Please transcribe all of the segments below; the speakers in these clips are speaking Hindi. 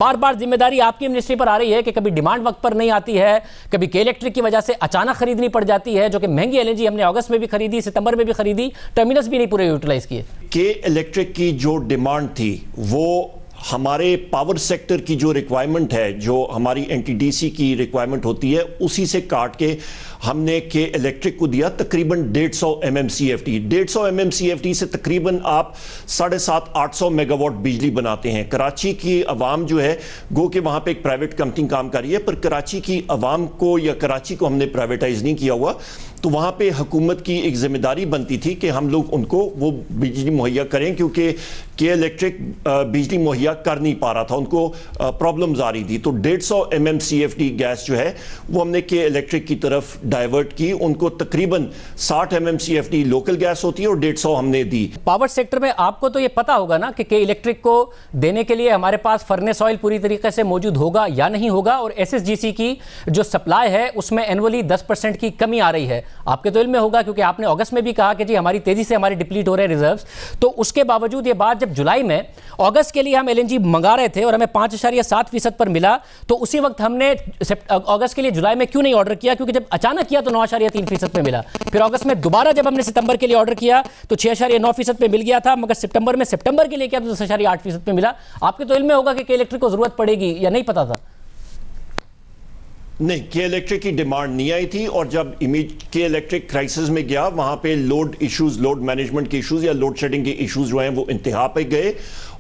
बार बार जिम्मेदारी आपकी मिनिस्ट्री पर आ रही है कि कभी डिमांड वक्त पर नहीं आती है, कभी के इलेक्ट्रिक की वजह से अचानक खरीदनी पड़ जाती है, जो कि महंगी एलएनजी हमने अगस्त में भी खरीदी, सितंबर में भी खरीदी, टर्मिनल्स भी नहीं पूरे यूटिलाइज किए। के इलेक्ट्रिक की जो डिमांड थी वो हमारे पावर सेक्टर की जो रिक्वायरमेंट है, जो हमारी एनटीडीसी की रिक्वायरमेंट होती है, उसी से काट के हमने के इलेक्ट्रिक को दिया तकरीबन 150 MMCFT। 150 MMCFT से तकरीबन आप 750-800 मेगावाट बिजली बनाते हैं। कराची की आवाम जो है, गो के वहाँ पे एक प्राइवेट कंपनी काम कर रही है, पर कराची की आवाम को या कराची को हमने प्राइवेटाइज नहीं किया हुआ, तो वहाँ पे हुकूमत की एक जिम्मेदारी बनती थी कि हम लोग उनको वो बिजली मुहैया करें, क्योंकि के इलेक्ट्रिक बिजली मुहैया कर नहीं पा रहा था, उनको प्रॉब्लम्स आ रही थी। तो 150 MMCFT गैस जो है वो हमने के इलेक्ट्रिक की तरफ डाइवर्ट की। उनको तकरीबन 60 MMCFT लोकल गैस होती है और 150 हमने दी। पावर सेक्टर में आपको तो ये पता होगा ना कि के इलेक्ट्रिक को देने के लिए हमारे पास फर्नेस ऑयल पूरी तरीके से मौजूद होगा या नहीं होगा, और एसएसजीसी की जो सप्लाई है उसमें एनुअली 10% की कमी आ रही है। आपके तो इल्म में होगा, क्योंकि आपने अगस्त में भी कहा कि जी हमारी तेजी से हमारे डिप्लीट हो रहे रिजर्व्स। तो उसके बावजूद ये बात जब जुलाई में अगस्त के लिए हम एलएनजी मंगा रहे थे और हमें 5.7% पर मिला, तो उसी वक्त हमने अगस्त के लिए जुलाई में क्यों नहीं ऑर्डर किया? क्योंकि जब अचानक किया तो 9.3% पे मिला। फिर अगस्त में दोबारा जब हमने सितंबर के लिए ऑर्डर किया तो 6.9% पे मिल गया था, मगर सितंबर के लिए किया तो 10.8% पे मिला। आपके तो इल्म में होगा कि इलेक्ट्रिक को जरूरत पड़ेगी, या नहीं पता था? नहीं, के इलेक्ट्रिक की डिमांड नहीं आई थी, और जब के इलेक्ट्रिक क्राइसिस में गया वहां पे लोड इश्यूज, लोड मैनेजमेंट के इश्यूज या लोड शेडिंग के इश्यूज जो हैं वो इंतहा पे गए,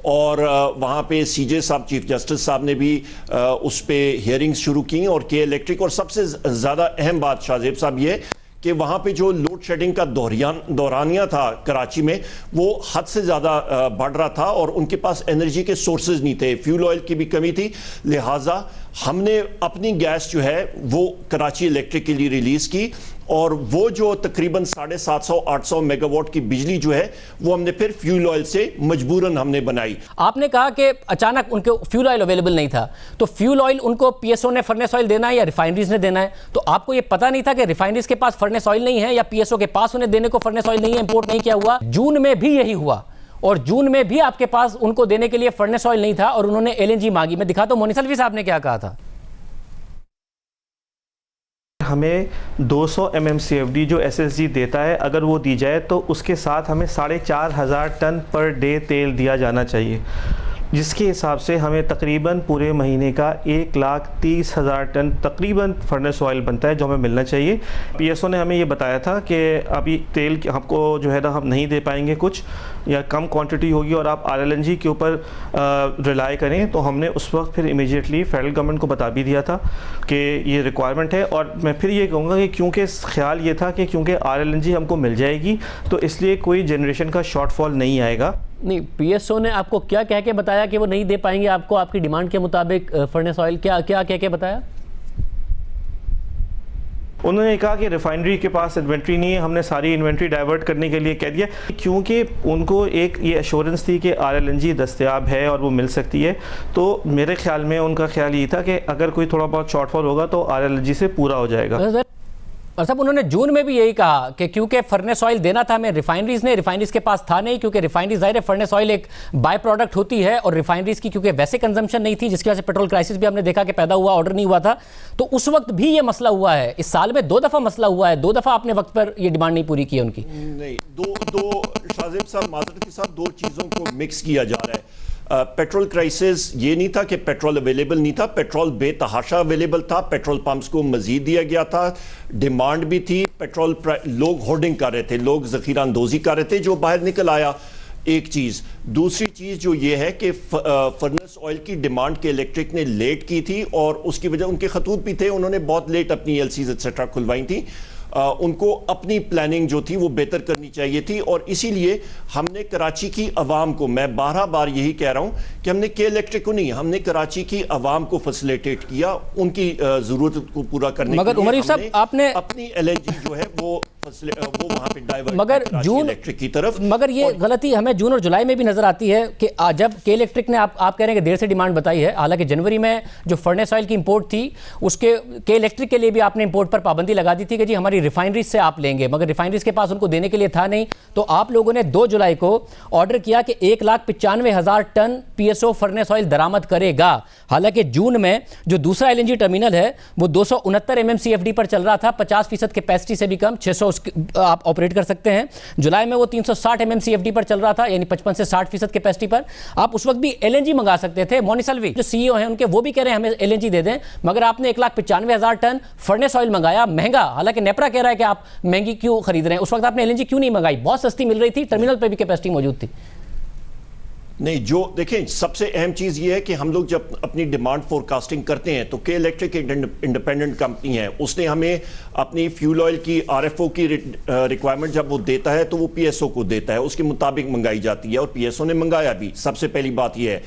और वहाँ पे सीजे साहब, चीफ जस्टिस साहब ने भी उस पर हियरिंग्स शुरू की। और के इलेक्ट्रिक, और सबसे ज़्यादा अहम बात शाहजेब साहब ये कि वहाँ पे जो लोड शेडिंग का दौरानिया था कराची में, वो हद से ज़्यादा बढ़ रहा था, और उनके पास एनर्जी के सोर्सेज नहीं थे, फ्यूल ऑयल की भी कमी थी। लिहाजा हमने अपनी गैस जो है वो कराची इलेक्ट्रिक के लिए रिलीज़ की, और वो जो तकरीबन 750-800 मेगावाट की बिजली जो है वो हमने फिर फ्यूल ऑयल से मजबूरन हमने बनाई। आपने कहा कि अचानक उनको फ्यूल ऑयल अवेलेबल नहीं था, तो फ्यूल ऑयल उनको पीएसओ ने फर्नेस ऑयल देना है या रिफाइनरीज ने देना है? तो आपको ये पता नहीं था कि रिफाइनरीज के पास फर्नेस ऑयल नहीं है या पीएसओ के पास उन्हें देने को फर्नेस ऑयल नहीं है, इंपोर्ट नहीं किया हुआ? जून में भी यही हुआ, और जून में भी आपके पास उनको देने के लिए फर्नेस ऑयल नहीं था और उन्होंने एलएनजी मांगी। मैं दिखाता हूं मोनिस अलवी साहब ने क्या कहा था। हमें 200 MMCFD जो एसएसजी देता है, अगर वो दी जाए तो उसके साथ हमें 4,500 टन पर डे तेल दिया जाना चाहिए, जिसके हिसाब से हमें तकरीबन पूरे महीने का 1,30,000 टन तकरीबन फर्नेस ऑयल बनता है, जो हमें मिलना चाहिए। पीएसओ ने हमें ये बताया था कि अभी तेल हमको जो है ना हम नहीं दे पाएंगे, कुछ या कम क्वांटिटी होगी और आप आरएलएनजी के ऊपर रिलाई करें। तो हमने उस वक्त फिर इमीडिएटली फेडरल गवर्नमेंट को बता भी दिया था कि ये रिक्वायरमेंट है। और मैं फिर ये कहूँगा कि क्योंकि ख्याल ये था कि क्योंकि आरएलएनजी हमको मिल जाएगी तो इसलिए कोई जनरेशन का शॉर्टफॉल नहीं आएगा। नहीं, पीएसओ ने आपको क्या कह के बताया कि वो नहीं दे पाएंगे आपको आपकी डिमांड के मुताबिक फर्नेस ऑयल? क्या क्या कह के बताया? उन्होंने कहा कि रिफाइनरी के पास इन्वेंट्री नहीं है, हमने सारी इन्वेंट्री डाइवर्ट करने के लिए कह दिया, क्योंकि उनको एक ये एश्योरेंस थी कि आरएलएनजी दस्तयाब है और वो मिल सकती है। तो मेरे ख्याल में उनका ख्याल ये था कि अगर कोई थोड़ा बहुत शॉर्टफॉल होगा तो आरएलएनजी से पूरा हो जाएगा। और साहब उन्होंने जून में भी यही कहा कि क्योंकि फर्नेस ऑयल देना था हमें रिफाइनरीज ने, रिफाइनरीज के पास था नहीं, क्योंकि रिफाइनरीज जाहिर है फर्नेस ऑयल एक बाय प्रोडक्ट होती है, और रिफाइनरीज की क्योंकि वैसे कंजम्पशन नहीं थी, जिसकी वजह से पेट्रोल क्राइसिस भी हमने देखा कि पैदा हुआ, ऑर्डर नहीं हुआ था। तो उस वक्त भी ये मसला हुआ है। इस साल में 2 दफ़ा मसला हुआ है, 2 दफ़ा आपने वक्त पर ये डिमांड नहीं पूरी की उनकी। नहीं, दो शाहजेब साहब माजरत के साथ 2 चीज़ों को मिक्स किया जा रहा है। पेट्रोल क्राइसिस ये नहीं था कि पेट्रोल अवेलेबल नहीं था, पेट्रोल बेतहाशा अवेलेबल था, पेट्रोल पंप्स को मजीद दिया गया था, डिमांड भी थी, पेट्रोल लोग होर्डिंग कर रहे थे, लोग ज़ख़ीरा अंदोज़ी कर रहे थे, जो बाहर निकल आया। एक चीज़, दूसरी चीज़ जो ये है कि फर्नेस ऑयल की डिमांड के इलेक्ट्रिक ने लेट की थी, और उसकी वजह उनके खतूत भी थे, उन्होंने बहुत लेट अपनी एलसीज एक्सेट्रा खुलवाई थी। उनको अपनी प्लानिंग जो थी वो बेहतर करनी चाहिए थी, और इसीलिए हमने कराची की आवाम को, मैं 12 बार यही कह रहा हूँ कि हमने के इलेक्ट्रिक को नहीं, हमने कराची की आवाम को फैसिलिटेट किया उनकी ज़रूरत को पूरा करने के लिए। मगर उमर साहब आपने अपनी एलएनजी जो है वो वो वहां पे डाइवर्ट मगर जून इलेक्ट्रिक की तरफ। मगर ये गलती हमें जून और जुलाई में भी नजर आती है कि जब के इलेक्ट्रिक ने आप कह रहे हैं कि देर से डिमांड बताई है, हालांकि जनवरी में जो फर्नेस ऑयल की इंपोर्ट थी उसके के इलेक्ट्रिक के लिए भी आपने इंपोर्ट पर पाबंदी लगा दी थी कि जी हमारी रिफाइनरीज से आप लेंगे, मगर रिफाइनरीज के पास उनको देने के लिए था नहीं। तो आप लोगों ने 2 जुलाई को ऑर्डर किया कि 1,95,000 टन पीएसओ फर्नेस ऑयल दरामद करेगा। हालांकि जून में जो दूसरा एलएनजी टर्मिनल है वो 269 एमएमसीएफडी पर चल रहा था, 50% कैपेसिटी से भी कम, 600 आप ऑपरेट कर सकते हैं। जुलाई में वो 360 एमएमसीएफडी पर चल रहा था, यानी 55 से 60% कैपेसिटी पर। आप उस वक्त भी एलएनजी मंगा सकते थे। मोनिसल्वी जो सीईओ हैं उनके, वो भी कह रहे हैं हमें एलएनजी दे दें, मगर आपने 1,95,000 टन फर्नेस ऑयल मंगाया महंगा। हालांकि नेपरा कह रहा है कि आप महंगी क्यों खरीद रहे हैं, उस वक्त आपने एलएनजी क्यों नहीं मंगाई? बहुत सस्ती मिल रही थी, टर्मिनल पर भी कैपेसिटी मौजूद थी। नहीं, जो देखें सबसे अहम चीज़ ये है कि हम लोग जब अपनी डिमांड फोरकास्टिंग करते हैं तो के इलेक्ट्रिक एक इंडिपेंडेंट कंपनी है, उसने हमें अपनी फ्यूल ऑयल की आरएफओ की रिक्वायरमेंट जब वो देता है तो वो पीएसओ को देता है, उसके मुताबिक मंगाई जाती है और पीएसओ ने मंगाया भी। सबसे पहली बात ये है।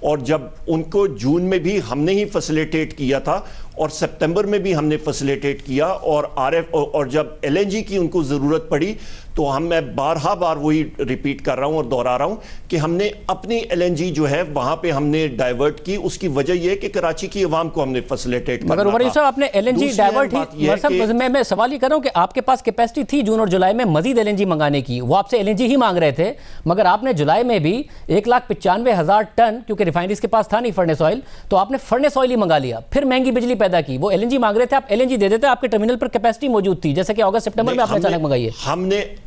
और जब उनको जून में भी हमने ही फैसिलिटेट किया था और सितंबर में भी हमने फैसिलिटेट किया, और जब एलएनजी की उनको ज़रूरत पड़ी तो मैं बार वही रिपीट कर रहा हूं और दोहरा रहा हूं कि हमने अपनी एलएनजी जो है वहां पे हमने डाइवर्ट की। उसकी वजह यह है कि कराची की आवाम को हमने फैसिलिटेट करना था। मगर उमर यूसुफ साहब, आपने एलएनजी डाइवर्ट ही, मैं सवाल ही कर रहा हूं कि आपके पास कैपेसिटी थी जून और जुलाई में मजीद एलएनजी मंगाने की, वो आपसे एलएनजी ही मांग रहे थे, मगर आपने जुलाई में भी 1,95,000 टन, क्योंकि रिफाइनरीज के पास था नहीं फर्नेस ऑयल, तो आपने फर्नेस ऑयल ही मंगा लिया, फिर महंगी बिजली पैदा की। वो एलएनजी मांग रहे थे, आप एलएनजी दे देते, आपके टर्मिनल पर कैपेसिटी मौजूद थी, जैसे कि अगस्त सितंबर में आपने अचानक मंगाई है।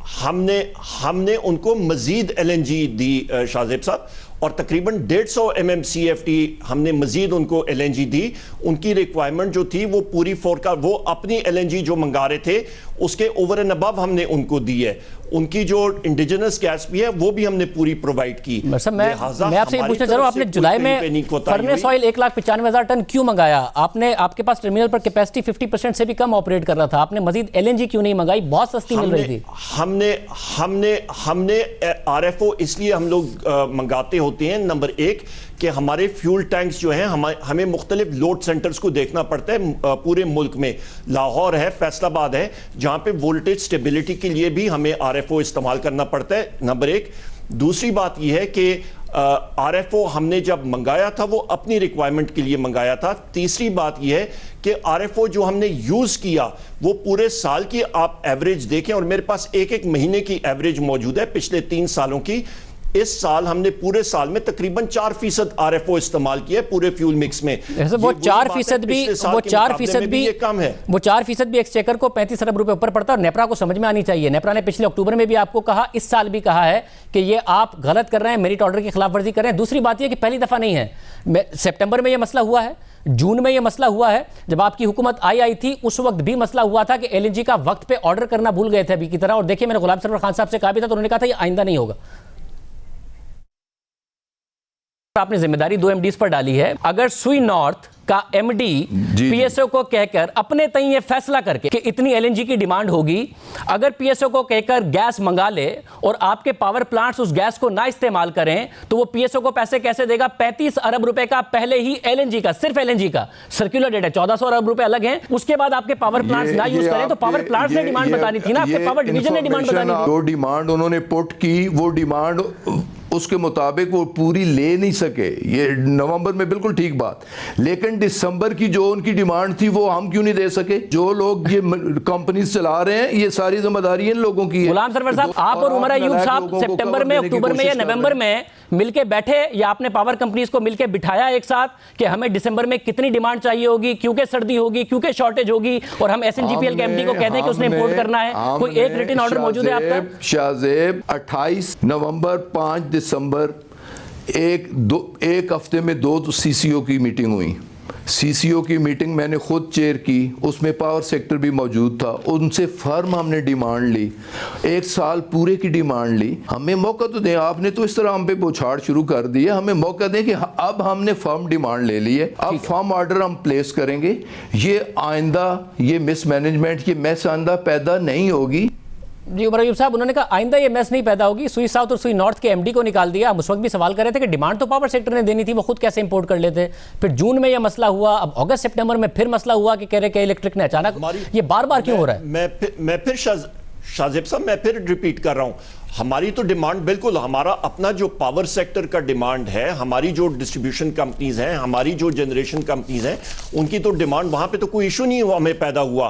हमने उनको मजीद एलएनजी दी शाहजेब साहब, और तकरीबन 150 एमएमसीएफडी हमने मजीद उनको एलएनजी दी। उनकी रिक्वायरमेंट जो थी वो पूरी वो अपनी एलएनजी जो मंगा रहे थे उसके ओवर एंड अबव हमने उनको दी है। उनकी जो इंडिजिनस गैस भी है वो भी हमने पूरी प्रोवाइड की। मैं आपसे ये पूछना चाह रहा हूं, आपने जुलाई में फर्नेस ऑयल 1,95,000 टन क्यों मंगाया? आपके पास टर्मिनल पर कैपेसिटी 50% से भी कम ऑपरेट कर रहा था, आपने मजीद एलएनजी क्यों नहीं मंगाई? बहुत सस्ती मिल रही थी। हमने आरएफओ इसलिए हम लोग मंगाते होते हैं, नंबर 1 कि हमारे फ्यूल टैंक्स जो हैं हमें मुख्तलिफ लोड सेंटर्स को देखना पड़ता है पूरे मुल्क में। लाहौर है, फैसलाबाद है, जहां पे वोल्टेज स्टेबिलिटी के लिए भी हमें आरएफओ इस्तेमाल करना पड़ता है, नंबर 1। दूसरी बात यह है कि आरएफओ हमने जब मंगाया था वो अपनी रिक्वायरमेंट के लिए मंगाया था। तीसरी बात यह है कि आरएफओ जो हमने यूज किया वो पूरे साल की आप एवरेज देखें, और मेरे पास एक महीने की एवरेज मौजूद है पिछले 3 सालों की। इस साल हमने पूरे साल में तकरीबन 4% आरएफओ इस्तेमाल किया पूरे फ्यूल मिक्स में। वो 4% भी ये कम है। वो 4% भी एक्सचेकर को 35 अरब रुपए ऊपर पड़ता है। और नेपरा को समझ में आनी चाहिए, नेपरा ने पिछले अक्टूबर में भी आपको कहा, इस साल भी कहा है कि ये आप गलत कर रहे हैं, मेरिट ऑर्डर की खिलाफ वर्जी कर रहे हैं। दूसरी बात यह कि पहली दफा नहीं है, सितंबर में यह मसला हुआ है, जून में यह मसला हुआ है, जब आपकी हुकूमत आई थी उस वक्त भी मसला हुआ था कि एलएनजी का वक्त पे ऑर्डर करना भूल गए थे अभी की तरह। और देखिए, मैंने गुलाम सरवर खान साहब से कहा भी था तो उन्होंने कहा था ये आइंदा नहीं होगा। आपने जिम्मेदारी 2 एमडीज पर डाली है। अगर सुई नॉर्थ का एमडी पीएसओ को कहकर अपने तय ये फैसला करके कि इतनी एलएनजी की डिमांड होगी, अगर पीएसओ को कहकर गैस मंगा ले और आपके पावर प्लांट्स उस गैस को ना इस्तेमाल करें, तो वो पीएसओ को पैसे कैसे देगा? 35 अरब रुपए का पहले ही एलएनजी का, सिर्फ एलएनजी का सर्कुलर डेट है, 1400 अरब रुपए अलग हैं। उसके बाद आपके पावर प्लांट्स ना यूज करें तो पावर प्लांट्स ने डिमांड बतानी थी ना, आपके पावर डिवीजन ने डिमांड बतानी थी। जो डिमांड उन्होंने पुट की वो डिमांड उसके मुताबिक वो पूरी ले नहीं सके, ये नवंबर में बिल्कुल ठीक बात, लेकिन दिसंबर की जो उनकी डिमांड थी वो हम क्यों नहीं दे सके? जो लोग ये कंपनीज चला रहे हैं ये सारी जिम्मेदारी इन लोगों की है। गुलाम सरवर साहब, आप और उमर अयूब साहब सितंबर में, अक्टूबर में या नवंबर में मिलके बैठे, या आपने पावर कंपनीज को मिलके बिठाया एक साथ कि हमें दिसंबर में कितनी डिमांड चाहिए होगी, क्योंकि सर्दी होगी, क्योंकि शॉर्टेज होगी, और हम एसएनजीपीएल के एमडी को कहते हैं कि उसने इंपोर्ट करना है? कोई एक रिटन ऑर्डर मौजूद है आपका? शाहजेब 28 नवंबर 5 दिसंबर एक हफ्ते में 2 सीसीओ की मीटिंग हुई। सीसीओ की मीटिंग मैंने खुद चेयर की, उसमें पावर सेक्टर भी मौजूद था। उनसे फर्म हमने डिमांड ली, 1 साल पूरे की डिमांड ली। हमें मौका तो दें, आपने तो इस तरह हम पे बौछार शुरू कर दिया। हमें मौका दें कि अब हमने फर्म डिमांड ले ली है, अब फर्म ऑर्डर हम प्लेस करेंगे। ये आइंदा ये मिसमैनेजमेंट, ये मैस आइंदा पैदा नहीं होगी। जी उमर अयूब साहब, उन्होंने कहा आइंदा ये मैस नहीं पैदा होगी। सुई साउथ और सुई नॉर्थ के एमडी को निकाल दिया। हम उस वक्त भी सवाल कर रहे थे कि डिमांड तो पावर सेक्टर ने देनी थी, वो खुद कैसे इंपोर्ट कर लेते। फिर जून में ये मसला हुआ, अब अगस्त सितंबर में फिर मसला हुआ कि कह रहे कि इलेक्ट्रिक ने अचानक, ये बार बार क्यों हो रहा है? शाहजेब साहब, मैं फिर रिपीट कर रहा हूं, हमारी तो डिमांड बिल्कुल, हमारा अपना जो पावर सेक्टर का डिमांड है, हमारी जो डिस्ट्रीब्यूशन कंपनीज हैं, हमारी जो जनरेशन कंपनीज हैं, उनकी तो डिमांड, वहां पे तो कोई इशू नहीं हुआ, हमें पैदा हुआ।